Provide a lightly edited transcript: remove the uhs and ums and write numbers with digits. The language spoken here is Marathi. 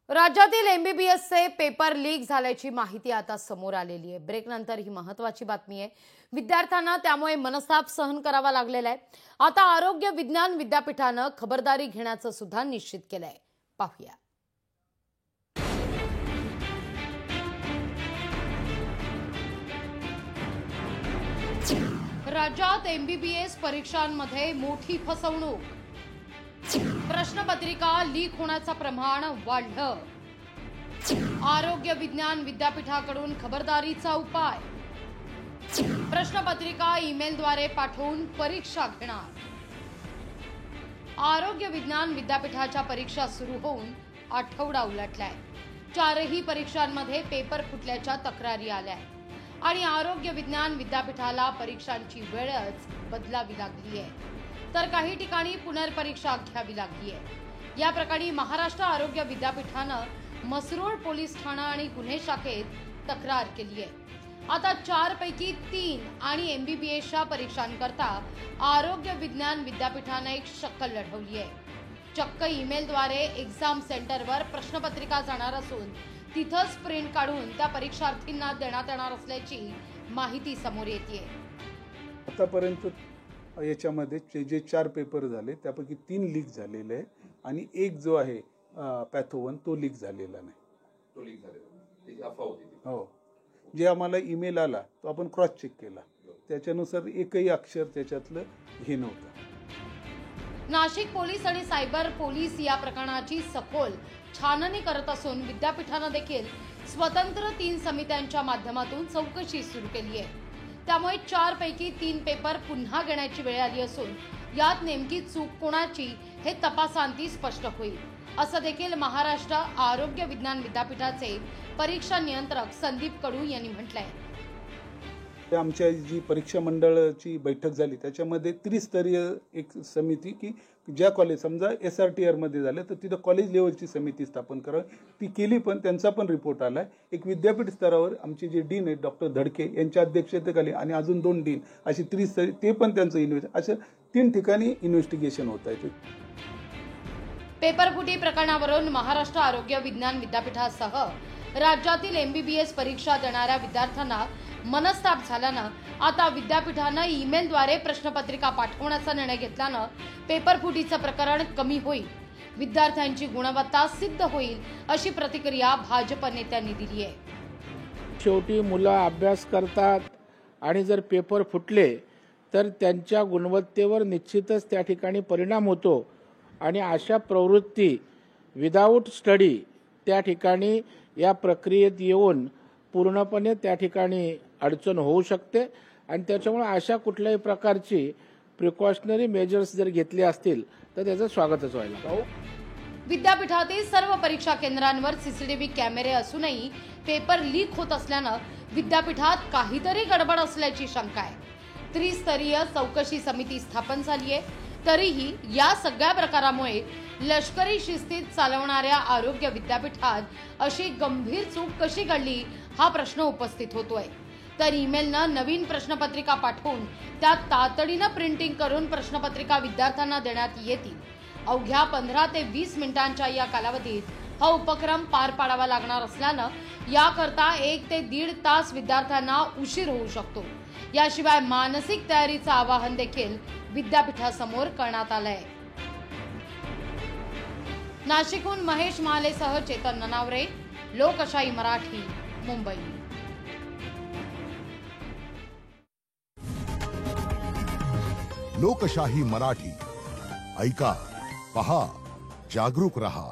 राज्यातील एमबीबीएसचे पेपर लीक झाल्याची माहिती आता समोर आलेली आहे। ब्रेक नंतर ही महत्त्वाची बातमी आहे। विद्यार्थ्यांना त्यामुळे मनस्ताप सहन करावा लागलेला आहे। आता आरोग्य विज्ञान विद्यापीठाने खबरदारी घेण्याचं सुद्धा निश्चित केलंय। पाहूया। राज्यात एमबीबीएस परीक्षांमध्ये मोठी फसवणूक। प्रश्नपत्रिका लीक होण्याचं प्रमाण वाढलं। आरोग्य विज्ञान विद्यापीठाकडून खबरदारीचा उपाय। प्रश्नपत्रिका ईमेलद्वारे पाठवून परीक्षा घेणार। आरोग्य विज्ञान विद्यापीठाच्या परीक्षा सुरू होऊन आठवडा उलटलाय। चारही परीक्षांमध्ये पेपर फुटल्याच्या तक्रारी आल्या आणि आरोग्य विज्ञान विद्यापीठाला परीक्षांची वेळच बदलावी लागली आहे, तर काही ठिकाणी पुनर्परीक्षा घ्यावी लागली आहे। या प्रकरणी महाराष्ट्र आरोग्य विद्यापीठानं मसरूळ पोलीस ठाणा आणि गुन्हे शाखेत तक्रार केली आहे। आता 4 पैकी 3 आणि एमबीबीएसच्या परीक्षांकरता आरोग्य विज्ञान विद्यापीठाने एक शक्कल लढवली आहे। चक्क ईमेलद्वारे एक्झाम सेंटरवर प्रश्नपत्रिका जाणार असून तिथंच प्रिंट काढून त्या परीक्षार्थींना देण्यात येणार असल्याची माहिती समोर येते। आतापर्यंत याच्यामध्ये जे 4 पेपर झाले त्यापैकी 3 लीक झालेले आहे आणि एक जो आहे पॅथो 1 तो लीक झालेला नाही। तो लीक झालेला त्याची अफवा होती। हो, जे आम्हाला ईमेल आला तो आपण क्रॉस चेक केला, त्याच्यानुसार एकही अक्षर त्याच्यातलं हे नव्हतं। नाशिक पोलीस आणि सायबर पोलीस या प्रकरणाची सखोल छाननी करत असून विद्यापीठाने देखील स्वतंत्र 3 समित्यांच्या माध्यमातून चौकशी सुरू केली आहे। त्यामुळे 4 पैकी 3 पेपर पुन्हा घेण्याची वेळ आली असून यात नेमकी चूक कोणाची हे तपासांती स्पष्ट होईल, असं देखील महाराष्ट्र आरोग्य विज्ञान विद्यापीठाचे परीक्षा नियंत्रक संदीप कडू यांनी म्हटलंय। आमच्या जी परीक्षा मंडळाची बैठक झाली त्याच्यामध्ये त्रिस्तरीय एक समिती की ज्या कॉलेज समजा SRTR मध्ये झालं तर तिथं कॉलेज लेवलची समिती स्थापन करावी, ती केली, पण त्यांचा पण रिपोर्ट आलाय। एक विद्यापीठ स्तरावर आमचे जे डीन आहेत डॉक्टर धडके यांच्या अध्यक्षतेखाली आणि अजून 2 डीन अशी त्रिस्तरीय ते पण त्यांचं असं 3 ठिकाणी इन्व्हेस्टिगेशन होत आहे। पेपरफुटी प्रकरणावरून महाराष्ट्र आरोग्य विज्ञान विद्यापीठासह राज्यातील एमबीबीएस परीक्षा देणाऱ्या विद्यार्थ्यांना मनस्ताप झाल्यानं आता विद्यापीठानं ईमेलद्वारे प्रश्नपत्रिका पाठवण्याचा निर्णय घेतल्यानं पेपरफुटीचं प्रकरण कमी होईल, विद्यार्थ्यांची गुणवत्ता सिद्ध होईल, अशी प्रतिक्रिया भाजप नेत्यांनी दिली आहे। शेवटी मुलं अभ्यास करतात आणि जर पेपर फुटले तर त्यांच्या गुणवत्तेवर निश्चितच त्या ठिकाणी परिणाम होतो आणि अशा प्रवृत्ती विदाऊट स्टडी त्या ठिकाणी या प्रक्रियेत येऊन पूर्णपणे त्या ठिकाणी अडचण होऊ शकते आणि त्याच्यामुळे अशा कुठल्याही प्रकारची प्रिकॉशनरी मेजर्स जर घेतले असतील तर त्याचं स्वागतच व्हायला। विद्यापीठातील सर्व परीक्षा केंद्रांवर सीसीटीव्ही कॅमेरे असूनही पेपर लीक होत असल्यानं विद्यापीठात काहीतरी गडबड असल्याची शंका आहे। त्रिस्तरीय चौकशी समिती स्थापन झाली आहे, तरीही या सगळ्या प्रकारामुळे लष्करी शिस्तीत चालवणाऱ्या आरोग्य विद्यापीठात अशी गंभीर चूक कशी घडली हा प्रश्न उपस्थित होतोय। तर ईमेलनं नवीन प्रश्नपत्रिका पाठवून त्यात तातडीनं प्रिंटिंग करून प्रश्नपत्रिका विद्यार्थ्यांना देण्यात येतील। अवघ्या 15 ते 20 मिनिटांच्या या कालावधीत हा उपक्रम पार पाडावा लागणार असल्यानं याकरता 1 ते 1.5 तास विद्यार्थ्यांना उशीर होऊ शकतो। याशिवाय मानसिक तयारीचं आवाहन देखील विद्यापीठासमोर करण्यात आलंय। नाशिकहून महेश महालेसह चेतन ननावरे, लोकशाही मराठी, मुंबई। लोकशाही मराठी ऐका, पहा, जागरूक रहा।